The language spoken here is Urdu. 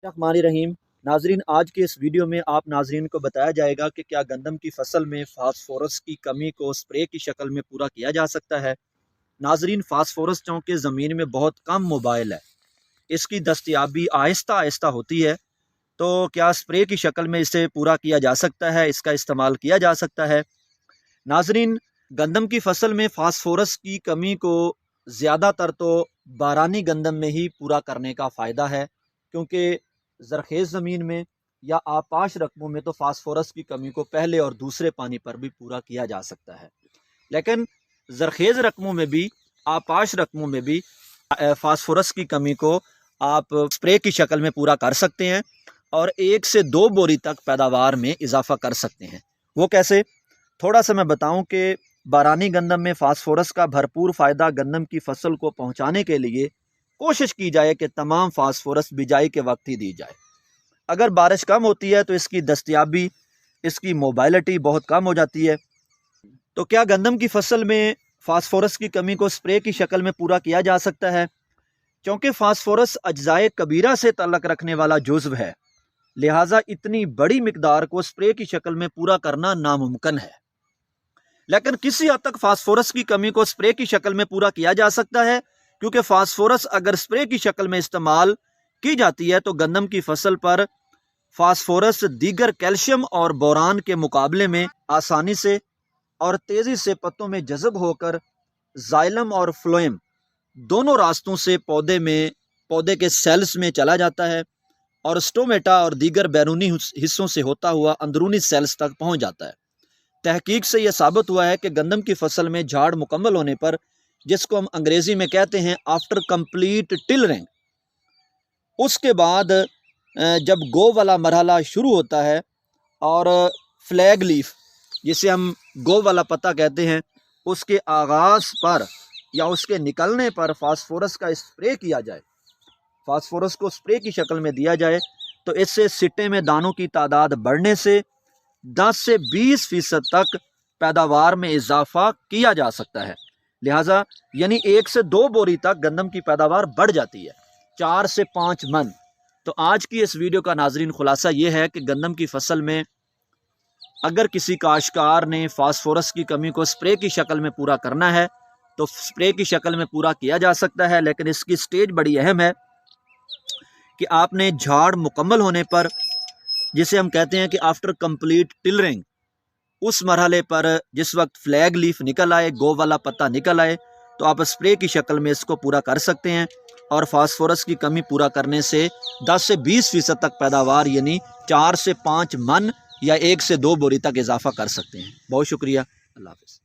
الرحمن الرحیم ناظرین، آج کے اس ویڈیو میں آپ ناظرین کو بتایا جائے گا کہ کیا گندم کی فصل میں فاسفورس کی کمی کو سپرے کی شکل میں پورا کیا جا سکتا ہے۔ ناظرین، فاسفورس چونکہ زمین میں بہت کم موبائل ہے، اس کی دستیابی آہستہ آہستہ ہوتی ہے، تو کیا سپرے کی شکل میں اسے پورا کیا جا سکتا ہے، اس کا استعمال کیا جا سکتا ہے۔ ناظرین، گندم کی فصل میں فاسفورس کی کمی کو زیادہ تر تو بارانی گندم میں ہی پورا کرنے کا فائدہ ہے، کیونکہ زرخیز زمین میں یا آپاش رقبوں میں تو فاسفورس کی کمی کو پہلے اور دوسرے پانی پر بھی پورا کیا جا سکتا ہے، لیکن زرخیز رقبوں میں بھی آپاش رقبوں میں بھی فاسفورس کی کمی کو آپ سپرے کی شکل میں پورا کر سکتے ہیں اور 1 سے 2 بوری تک پیداوار میں اضافہ کر سکتے ہیں۔ وہ کیسے؟ تھوڑا سا میں بتاؤں کہ بارانی گندم میں فاسفورس کا بھرپور فائدہ گندم کی فصل کو پہنچانے کے لیے کوشش کی جائے کہ تمام فاسفورس بجائی کے وقت ہی دی جائے۔ اگر بارش کم ہوتی ہے تو اس کی دستیابی، اس کی موبائلٹی بہت کم ہو جاتی ہے۔ تو کیا گندم کی فصل میں فاسفورس کی کمی کو سپرے کی شکل میں پورا کیا جا سکتا ہے؟ چونکہ فاسفورس اجزائے کبیرہ سے تعلق رکھنے والا جزو ہے، لہٰذا اتنی بڑی مقدار کو سپرے کی شکل میں پورا کرنا ناممکن ہے، لیکن کسی حد تک فاسفورس کی کمی کو سپرے کی شکل میں پورا کیا جا سکتا ہے، کیونکہ فاسفورس اگر سپرے کی شکل میں استعمال کی جاتی ہے تو گندم کی فصل پر فاسفورس دیگر کیلشیم اور بوران کے مقابلے میں آسانی سے اور تیزی سے پتوں میں جذب ہو کر زائلم اور فلوئم دونوں راستوں سے پودے کے سیلز میں چلا جاتا ہے اور سٹومیٹا اور دیگر بیرونی حصوں سے ہوتا ہوا اندرونی سیلز تک پہنچ جاتا ہے۔ تحقیق سے یہ ثابت ہوا ہے کہ گندم کی فصل میں جھاڑ مکمل ہونے پر، جس کو ہم انگریزی میں کہتے ہیں آفٹر کمپلیٹ ٹلرنگ، اس کے بعد جب گو والا مرحلہ شروع ہوتا ہے اور فلیگ لیف، جسے ہم گو والا پتا کہتے ہیں، اس کے آغاز پر یا اس کے نکلنے پر فاسفورس کا اسپرے کیا جائے، فاسفورس کو اسپرے کی شکل میں دیا جائے، تو اس سے سٹے میں دانوں کی تعداد بڑھنے سے 10 سے 20% تک پیداوار میں اضافہ کیا جا سکتا ہے۔ لہٰذا یعنی 1 سے 2 بوری تک گندم کی پیداوار بڑھ جاتی ہے، 4 سے 5 من۔ تو آج کی اس ویڈیو کا ناظرین خلاصہ یہ ہے کہ گندم کی فصل میں اگر کسی کاشتکار نے فاسفورس کی کمی کو سپرے کی شکل میں پورا کرنا ہے تو سپرے کی شکل میں پورا کیا جا سکتا ہے، لیکن اس کی سٹیج بڑی اہم ہے کہ آپ نے جھاڑ مکمل ہونے پر، جسے ہم کہتے ہیں کہ آفٹر کمپلیٹ ٹلرنگ، اس مرحلے پر جس وقت فلیگ لیف نکل آئے، گو والا پتا نکل آئے، تو آپ سپرے کی شکل میں اس کو پورا کر سکتے ہیں اور فاسفورس کی کمی پورا کرنے سے 10 سے 20% تک پیداوار یعنی 4 سے 5 من یا 1 سے 2 بوری تک اضافہ کر سکتے ہیں۔ بہت شکریہ، اللہ حافظ۔